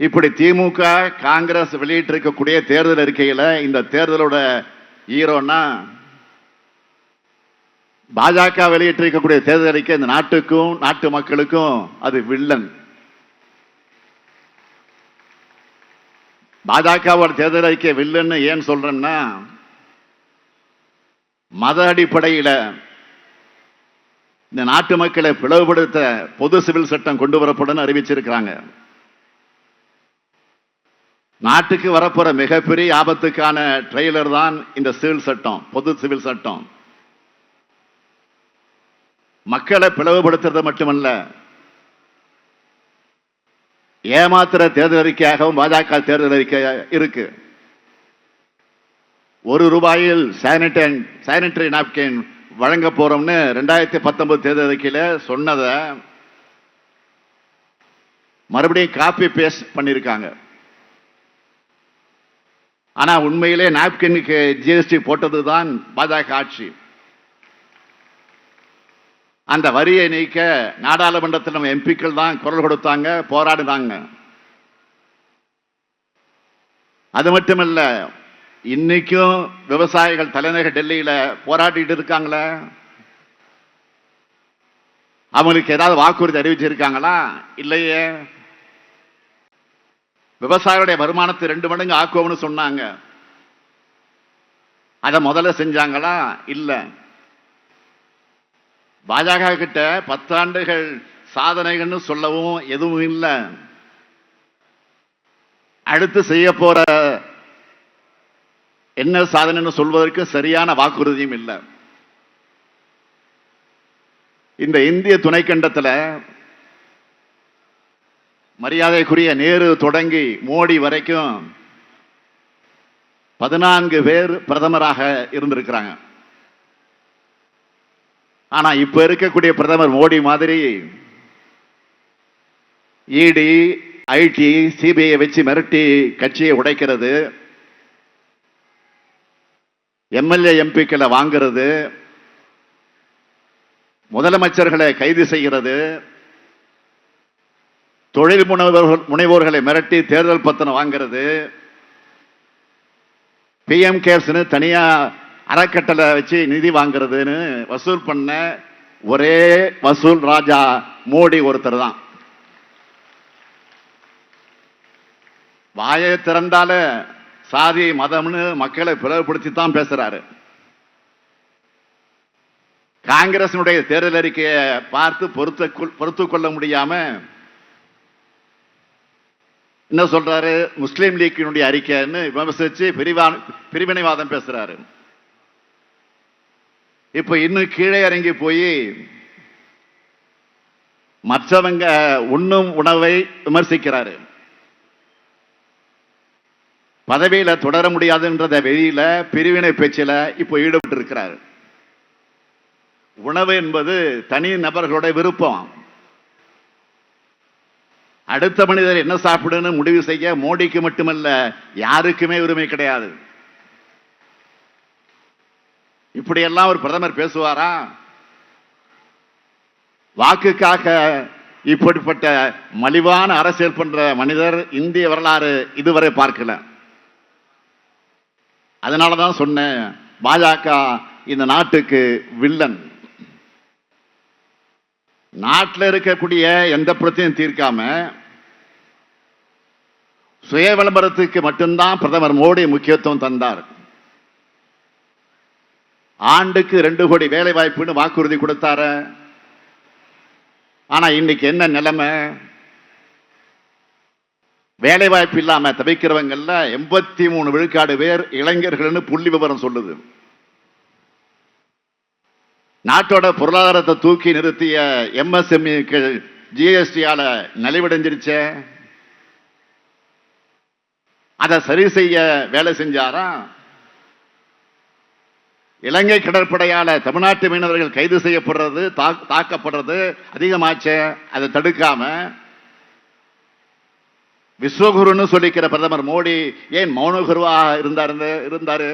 இப்படி திமுக காங்கிரஸ் வெளியிட்டிருக்கக்கூடிய தேர்தல் அறிக்கையில இந்த தேர்தலோட ஹீரோன்னா பாஜக வெளியிட்டிருக்கக்கூடிய தேர்தல் அறிக்கை இந்த நாட்டுக்கும் நாட்டு மக்களுக்கும் அது வில்லன். பாஜகவோட தேர்தல் அறிக்கை வில்லன்னு ஏன் சொல்றேன்னா, மத அடிப்படையில் இந்த நாட்டு மக்களை பிளவுபடுத்த பொது சிவில் சட்டம் கொண்டு வரப்படும் அறிவிச்சிருக்கிறாங்க. நாட்டுக்கு வரப்போற மிகப்பெரிய ஆபத்துக்கான ட்ரெய்லர் தான் இந்த சிவில் சட்டம், பொது சிவில் சட்டம். மக்களை பிளவுபடுத்துறது மட்டுமல்ல, ஏமாத்திர தேர்தல் அறிக்கையாகவும் பாஜக தேர்தல் அறிக்கை இருக்கு. ₹1 சானிட்டரி நாப்கின் வழங்க போறோம்னு 2019 தேர்தல் அறிக்கையில சொன்னதை மறுபடியும் காப்பி பேஸ்ட் பண்ணிருக்காங்க. ஆனா உண்மையிலே நாப்கினுக்கு ஜிஎஸ்டி போட்டதுதான் பாஜக ஆட்சி. அந்த வரியை நீக்க நாடாளுமன்றத்தில் நம்ம எம்பிக்கள் தான் குரல் கொடுத்தாங்க, போராடினாங்க. அது மட்டுமல்ல, இன்னைக்கும் விவசாயிகள் தலைநகர் டெல்லியில போராடிட்டு இருக்காங்களே, அவங்களுக்கு ஏதாவது வாக்குறுதி அறிவிச்சிருக்காங்களா? இல்லையே. விவசாயிகளுடைய வருமானத்தை 2 மடங்கு ஆக்குவோம்னு சொன்னாங்க. அதை முதல்ல செஞ்சாங்களா? இல்ல. பாஜக கிட்ட 10 ஆண்டுகள் சாதனைகள்னு சொல்லவும் எதுவும் இல்லை. அடுத்து செய்ய போற என்ன சாதனைன்னு சொல்வதற்கு சரியான வாக்குறுதியும் இல்லை. இந்த இந்திய துணைக்கண்டத்தில் மரியாதைக்குரிய நேரு தொடங்கி மோடி வரைக்கும் 14 பேர் பிரதமராக இருந்திருக்கிறாங்க. ஆனா இப்ப இருக்கக்கூடிய பிரதமர் மோடி மாதிரி இடி, ஐடி, சிபிஐ வச்சு மிரட்டி கட்சியை உடைக்கிறது, எம்எல்ஏ எம்பிக்களை வாங்கிறது, முதலமைச்சர்களை கைது செய்கிறது, தொழில் முனைவோர்களை மிரட்டி தேர்தல் பத்திரம் வாங்கிறது, பிஎம் கேர்ஸ்னு தனியா அறக்கட்டளை வச்சு நிதி வாங்கிறதுன்னு வசூல் பண்ண ஒரே வசூல் ராஜா மோடி ஒருத்தர் தான். வாயை திறந்தால சாதி மதம்னு மக்களை பிளவுபடுத்தி தான் பேசுறாரு. காங்கிரசினுடைய தேர்தல் அறிக்கையை பார்த்து பொறுத்து கொள்ள முடியாம என்ன சொல்றாரு, முஸ்லீம் லீக்கினுடைய அறிக்கைன்னு விமர்சிச்சு பிரிவினைவாதம் பேசுறாரு. இப்ப இன்னும் கீழே இறங்கி போய் மற்றவங்க உண்ணும் உணவை விமர்சிக்கிறாரு. பதவியில தொடர முடியாதுன்றத வெளியில பிரிவினை பேச்சில இப்போ ஈடுபட்டு இருக்கிறார். உணவு என்பது தனி நபர்களுடைய விருப்பம். அடுத்த மனிதர் என்ன சாப்பிடுன்னு முடிவு செய்ய மோடிக்கு மட்டுமல்ல யாருக்குமே உரிமை கிடையாது. இப்படியெல்லாம் ஒரு பிரதமர் பேசுவாரா? வாக்குக்காக இப்படிப்பட்ட மலிவான அரசியல் பண்ற மனிதர் இந்திய வரலாறு இதுவரை பார்க்கல. அதனாலதான் சொன்னேன், பாஜக இந்த நாட்டுக்கு வில்லன். நாட்டில் இருக்கக்கூடிய எந்த பிரச்சனையும் தீர்க்காம சுய விளம்பரத்துக்கு மட்டும்தான் பிரதமர் மோடி முக்கியத்துவம் தந்தார். ஆண்டுக்கு 2 கோடி வேலை வாய்ப்புன்னு வாக்குறுதி கொடுத்தாரு. ஆனா இன்னைக்கு என்ன நிலைமை? வேலை வாய்ப்பு இல்லாம தவிக்கிறவங்கல்ல 83 விழுக்காடு பேர் இளைஞர்கள்னு புள்ளி விவரம் சொல்லுது. நாட்டோட பொருளாதாரத்தை தூக்கி நிறுத்திய எம்எஸ்எம்இ ஜிஎஸ்டியால நலிவடைஞ்சிருச்ச. அதை சரி செய்ய வேலை செஞ்சாரா? இலங்கை கடற்படையால தமிழ்நாட்டு மீனவர்கள் கைது செய்யப்படுறது, தாக்கப்படுறது அதிகமாச்ச. அதை தடுக்காம விஸ்வகுருன்னு சொல்லிக்கிற பிரதமர் மோடி ஏன் மௌனகுருவா இருந்தாரு?